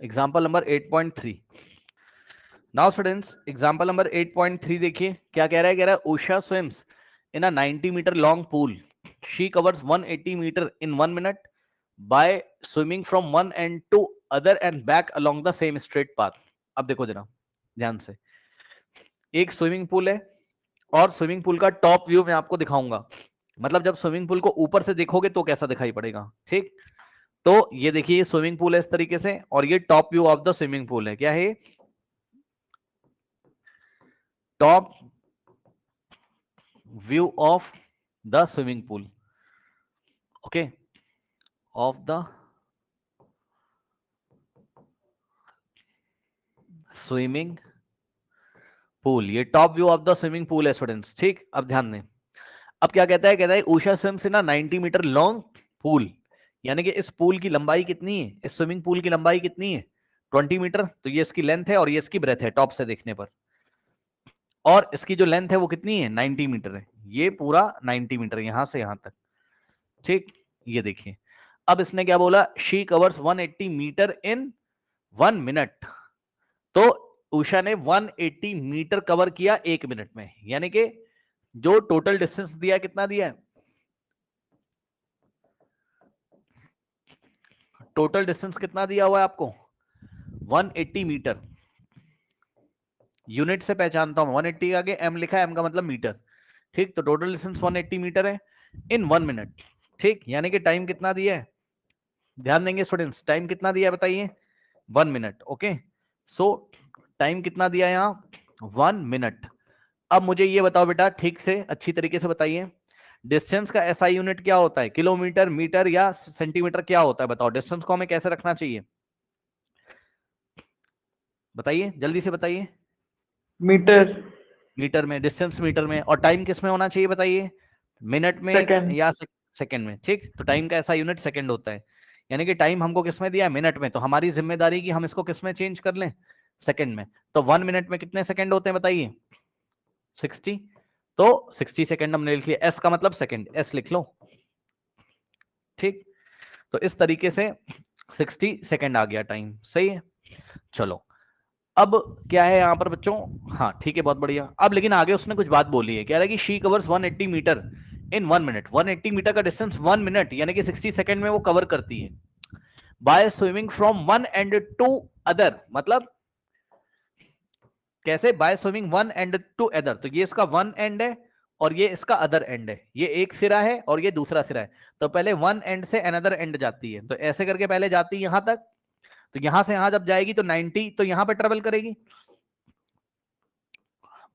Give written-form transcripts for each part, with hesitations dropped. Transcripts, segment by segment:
Example number 8.3। Now students example number 8.3 देखिए क्या कह रहा है Usha swims in a 90 metre long pool, she covers 180 metre in 1 minute by swimming from one end to other and back along the same straight path. अब देखो जरा ध्यान से, एक स्विमिंग पूल है और स्विमिंग पूल का टॉप व्यू मैं आपको दिखाऊंगा। मतलब जब स्विमिंग पूल को ऊपर से देखोगे तो कैसा दिखाई पड़ेगा, ठीक। तो ये देखिए स्विमिंग पूल है इस तरीके से और ये top view of the swimming pool है। क्या है? Top view of the swimming pool, okay, of the swimming pool. ये top view of the swimming pool है स्टूडेंट्स, ठीक। अब ध्यान दें, अब क्या कहता है Usha swims in 90 metre long pool, यानी कि इस पूल की लंबाई कितनी है, इस स्विमिंग पूल की लंबाई कितनी है 20 मीटर। तो ये इसकी लेंथ है और ये इसकी ब्रेथ है टॉप से देखने पर, और इसकी जो लेंथ है वो कितनी है 90 मीटर है। ये पूरा 90 मीटर यहां से यहां तक, ठीक। ये देखिए अब इसने क्या बोला, she covers 180 metre in 1 minute. तो उषा ने 180 मीटर कवर किया 1 मिनट में, यानी कि जो टोटल डिस्टेंस दिया कितना दिया है, टोटल डिस्टेंस कितना दिया हुआ है आपको 180 मीटर। यूनिट से पहचानता हूं 180 के आगे एम लिखा है, एम का मतलब मीटर, ठीक। तो टोटल डिस्टेंस 180 मीटर है इन 1 मिनट, ठीक। यानी कि टाइम कितना दिया है, ध्यान देंगे स्टूडेंट्स, टाइम कितना दिया है बताइए 1 मिनट, ओके। सो टाइम कितना दिया है यहाँ 1 मिनट। अब मुझे ये बताओ बेटा ठीक से अच्छी तरीके से बताइए, डिस्टेंस का एसआई यूनिट क्या होता है, किलोमीटर, मीटर या सेंटीमीटर, क्या होता है बताओ। डिस्टेंस को हमें कैसे रखना चाहिए बताइए, जल्दी से बताइए। मीटर। मीटर में, डिस्टेंस मीटर में, और टाइम किस में होना चाहिए बताइए, मिनट में सेकंड। या सेकंड में, ठीक। तो टाइम का ऐसा यूनिट सेकंड होता है, यानी कि टाइम हमको किस में दिया है मिनट में, तो हमारी जिम्मेदारी की हम इसको किस में चेंज कर लें सेकंड में। तो 1 मिनट में कितने सेकंड होते हैं बताइए 60। तो 60 सेकंड हमने लिख लिया, एस का मतलब सेकंड, एस लिख लो, ठीक। तो इस तरीके से 60 सेकंड आ गया टाइम, सही है। चलो अब क्या है यहां पर बच्चों, हाँ ठीक है बहुत बढ़िया। अब लेकिन आगे उसने कुछ बात बोली है, कह रहा है कि she covers 180 metre in 1 minute. 180 metre का डिस्टेंस 1 मिनट यानी कि 60 सेकंड में वो कवर करती है by swimming from one end to other. मतलब कैसे, by swimming one end to other. तो ये इसका वन एंड है और ये इसका अदर एंड है, ये एक सिरा है और ये दूसरा सिरा है। तो पहले वन एंड से अनदर एंड जाती है, तो ऐसे करके पहले जाती है यहां तक। तो यहां से यहां जब जाएगी तो 90, तो यहां पे ट्रेवल करेगी,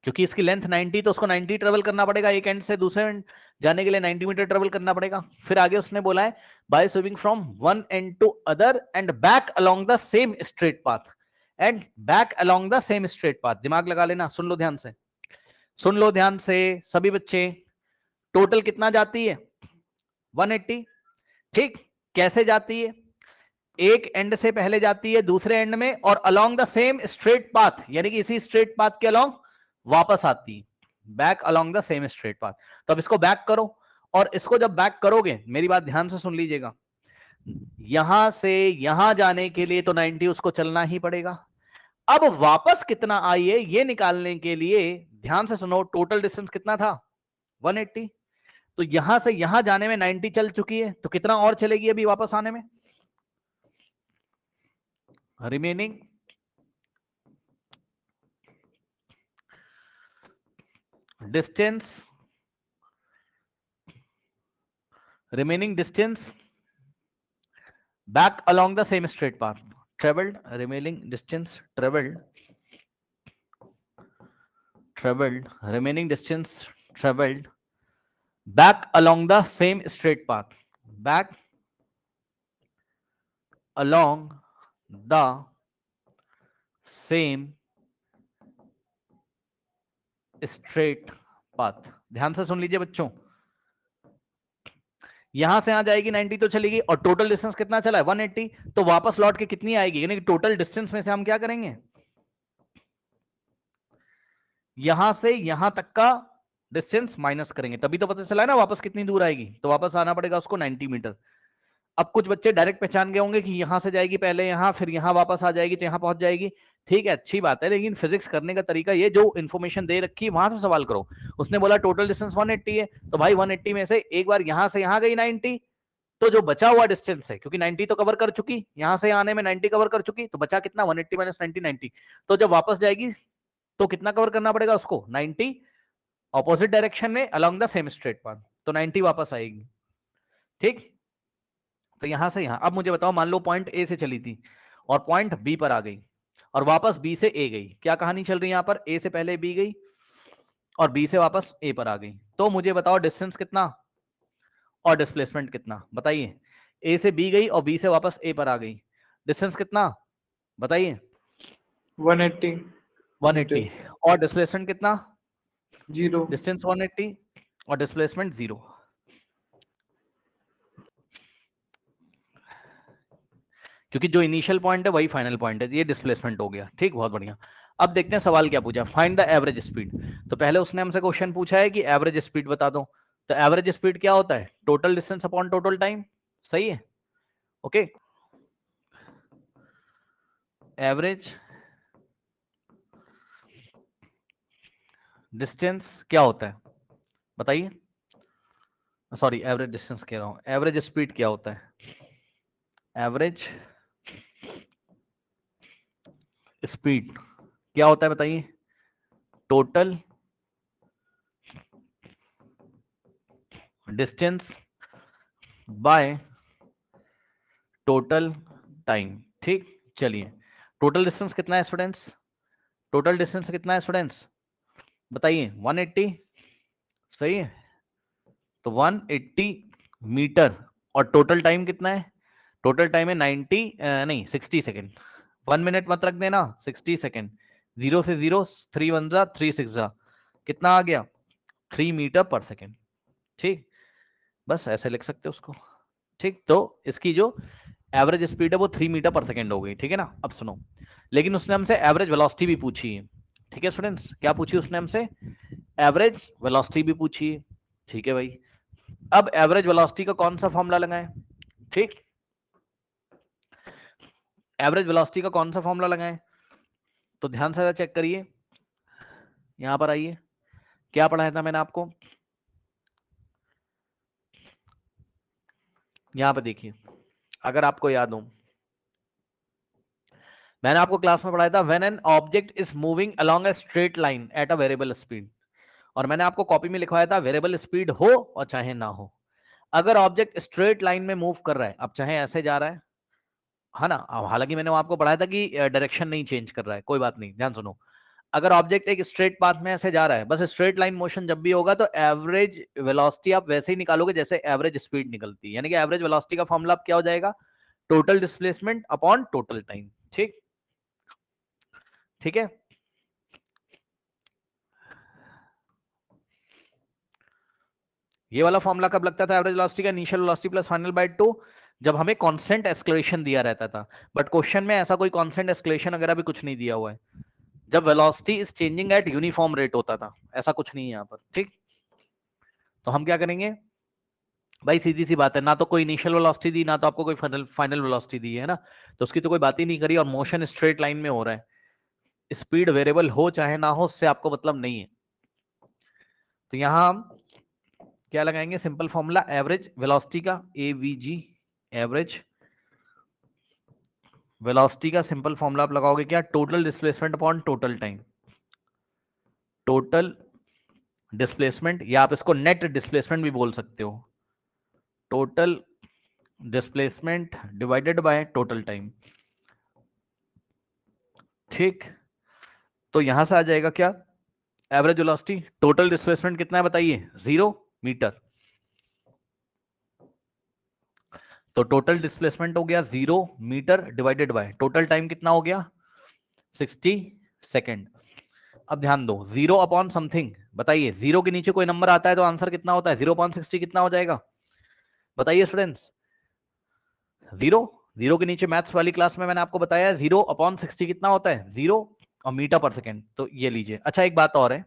क्योंकि इसकी लेंथ 90, तो उसको 90 ट्रेवल करना पड़ेगा, एक एंड से दूसरे एंड जाने के लिए 90 मीटर ट्रेवल करना पड़ेगा। फिर आगे उसने बोला है by swimming from one end to other and back along the same straight path, and back along the same straight path. दिमाग लगा लेना, सुन लो ध्यान से, सुन लो ध्यान से सभी बच्चे। टोटल कितना जाती है 180, ठीक। कैसे जाती है, एक एंड से पहले जाती है दूसरे एंड में और along the same straight path, यानी कि इसी स्ट्रेट पाथ के अलोंग वापस आती है, back along the same straight path. तो अब इसको बैक करो, और इसको जब बैक करोगे मेरी बात ध्यान से सुन लीजिएगा, यहां से यहां जाने के लिए तो 90 उसको चलना ही पड़ेगा। अब वापस कितना आई है ये निकालने के लिए ध्यान से सुनो, टोटल डिस्टेंस कितना था 180। तो यहां से यहां जाने में 90 चल चुकी है, तो कितना और चलेगी अभी वापस आने में, remaining distance, remaining distance back along the same straight path traveled, remaining distance traveled, remaining distance traveled back along the same straight path, back along the same straight path। ध्यान से सुन लीजिए बच्चों, यहां से यहां जाएगी 90 तो चलेगी, और टोटल डिस्टेंस कितना चला है 180, तो वापस लौट के कितनी आएगी, यानी कि टोटल डिस्टेंस में से हम क्या करेंगे, यहां से यहां तक का डिस्टेंस माइनस करेंगे, तभी तो पता चला है ना वापस कितनी दूर आएगी। तो वापस आना पड़ेगा उसको 90 मीटर। अब कुछ बच्चे डायरेक्ट पहचान गए होंगे कि यहां से जाएगी पहले यहां, फिर यहां वापस आ जाएगी तो यहां पहुंच जाएगी। ठीक है, अच्छी बात है, लेकिन फिजिक्स करने का तरीका ये, जो इन्फॉर्मेशन दे रखी है वहां से सवाल करो। उसने बोला टोटल डिस्टेंस 180 है, तो भाई 180 में से एक बार यहां से यहां गई 90, तो जो बचा हुआ डिस्टेंस है, क्योंकि 90 तो कवर कर चुकी, यहां से आने में 90 कवर कर चुकी, तो बचा कितना, 180 माइनस 90, 90। तो जब वापस जाएगी तो कितना कवर करना पड़ेगा उसको, 90 ऑपोजिट डायरेक्शन में along the same straight path, तो 90 वापस आएगी। ठीक, तो यहां से यहां, अब मुझे बताओ, मान लो पॉइंट ए से चली थी और पॉइंट बी पर आ गई और वापस बी से ए गई, क्या कहानी चल रही है यहां पर, ए से पहले बी गई और बी से वापस ए पर आ गई, तो मुझे बताओ डिस्टेंस कितना और डिस्प्लेसमेंट कितना, बताइए। ए से बी गई और बी से वापस ए पर आ गई, डिस्टेंस कितना बताइए। 180 180 और डिस्प्लेसमेंट कितना, 0। डिस्टेंस 180 और डिस्प्लेसमेंट 0। क्योंकि जो इनिशियल पॉइंट है वही फाइनल पॉइंट है, ये डिस्प्लेसमेंट हो गया। ठीक, बहुत बढ़िया। अब देखते हैं सवाल क्या पूछा, फाइंड द एवरेज स्पीड। तो पहले उसने हमसे क्वेश्चन पूछा है कि एवरेज स्पीड बता दो। तो एवरेज स्पीड क्या होता है, total distance upon total time, सही है, ओके। एवरेज डिस्टेंस क्या होता है बताइए, सॉरी एवरेज डिस्टेंस कह रहा हूं, एवरेज स्पीड क्या होता है, एवरेज स्पीड क्या होता है बताइए, total distance by total time. ठीक, चलिए, टोटल डिस्टेंस कितना है स्टूडेंट्स, टोटल डिस्टेंस कितना है स्टूडेंट्स बताइए, 180, सही है। तो 180 मीटर और टोटल टाइम कितना है, टोटल टाइम है 90 नहीं 60 सेकेंड, 1 मिनट मत रख देना, 60 सेकेंड, 0 से 0, 3 1 जा 3 6 जा, कितना आ गया, 3 मीटर पर सेकेंड। ठीक, बस ऐसे लिख सकते हो उसको। ठीक, तो इसकी जो एवरेज स्पीड है वो 3 मीटर पर सेकेंड हो गई, ठीक है ना। अब सुनो, लेकिन उसने हमसे एवरेज वेलोसिटी भी पूछी है। ठीक है स्टूडेंट्स, क्या पूछी उसने हमसे, एवरेज वेलोसिटी भी पूछी है। ठीक है भाई, अब एवरेज वेलोसिटी का कौन सा फॉर्मूला लगाएं, ठीक, एवरेज वेलोसिटी का कौन सा फॉर्मूला लगाएं, तो ध्यान से चेक करिए, यहां पर आइए, क्या पढ़ाया था मैंने आपको, यहां पर देखिए, अगर आपको याद हो, मैंने आपको क्लास में पढ़ाया था, when an object is moving along a straight line at a variable speed, और मैंने आपको कॉपी में लिखवाया था वेरिएबल स्पीड हो और चाहे ना हो। अगर ऑब्जेक्ट स्ट्रेट लाइन में मूव कर रहा है, अब चाहे ऐसे जा रहा है ना, हालांकि मैंने आपको पढ़ाया था कि डायरेक्शन नहीं चेंज कर रहा है, कोई बात नहीं, ध्यान सुनो। अगर ऑब्जेक्ट एक स्ट्रेट पाथ में ऐसे जा रहा है, बस स्ट्रेट लाइन मोशन जब भी होगा तो एवरेज वेलोसिटी आप वैसे ही निकालोगे जैसे एवरेज स्पीड निकलती है, यानी कि एवरेज वेलोसिटी का फॉर्मूला क्या हो जाएगा, total displacement upon total time. ठीक, ठीक है, ये वाला फॉर्मूला कब लगता था एवरेज वेलोसिटी का, initial velocity plus final by 2, जब हमें कांस्टेंट एक्सेलरेशन दिया रहता था। बट क्वेश्चन में ऐसा कोई कांस्टेंट एक्सेलरेशन वगैरह भी कुछ नहीं दिया हुआ है, जब velocity is changing eight uniform rate होता था, ऐसा कुछ नहीं है यहाँ पर। ठीक, तो हम क्या करेंगे भाई, सीधी सी बात है, ना तो कोई इनिशियल वेलोसिटी दी, ना तो आपको कोई फाइनल वेलोसिटी दी है ना, तो उसकी तो कोई बात ही नहीं करी, और मोशन स्ट्रेट लाइन में हो रहा है, स्पीड वेरिएबल हो चाहे ना हो उससे आपको मतलब नहीं है। तो यहां हम क्या लगाएंगे, सिंपल फॉर्मूला एवरेज वेलोसिटी का, एवीजी, एवरेज वेलोसिटी का सिंपल फॉर्मूला आप लगाओगे क्या, total displacement upon total time, total displacement, या आप इसको नेट डिस्प्लेसमेंट भी बोल सकते हो, total displacement divided by total time. ठीक, तो यहां से आ जाएगा क्या, एवरेज वेलोसिटी, टोटल डिस्प्लेसमेंट कितना है बताइए, 0 मीटर, तो टोटल डिस्प्लेसमेंट हो गया 0 metre divided by total time कितना हो गया, 60 सेकेंड। अब ध्यान दो, 0 अपॉन समथिंग, बताइए 0 के नीचे कोई नंबर आता है तो आंसर कितना होता है, 0 अपॉन 60 कितना हो जाएगा बताइए स्टूडेंट्स, 0, 0 के नीचे मैथ्स वाली क्लास में मैंने आपको बताया 0 अपॉन 60 कितना होता है, 0 और मीटर पर सेकेंड, तो ये लीजिए। अच्छा एक बात और है,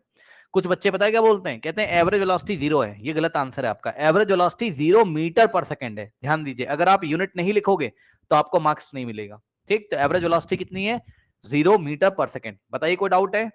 कुछ बच्चे पता है क्या बोलते हैं, कहते हैं एवरेज वेलोसिटी 0 है। ये गलत आंसर है आपका। एवरेज वेलोसिटी 0 मीटर पर सेकंड है। ध्यान दीजिए, अगर आप यूनिट नहीं लिखोगे तो आपको मार्क्स नहीं मिलेगा। ठीक, तो एवरेज वेलोसिटी कितनी है, 0 मीटर पर सेकंड। बताइए कोई डाउट है?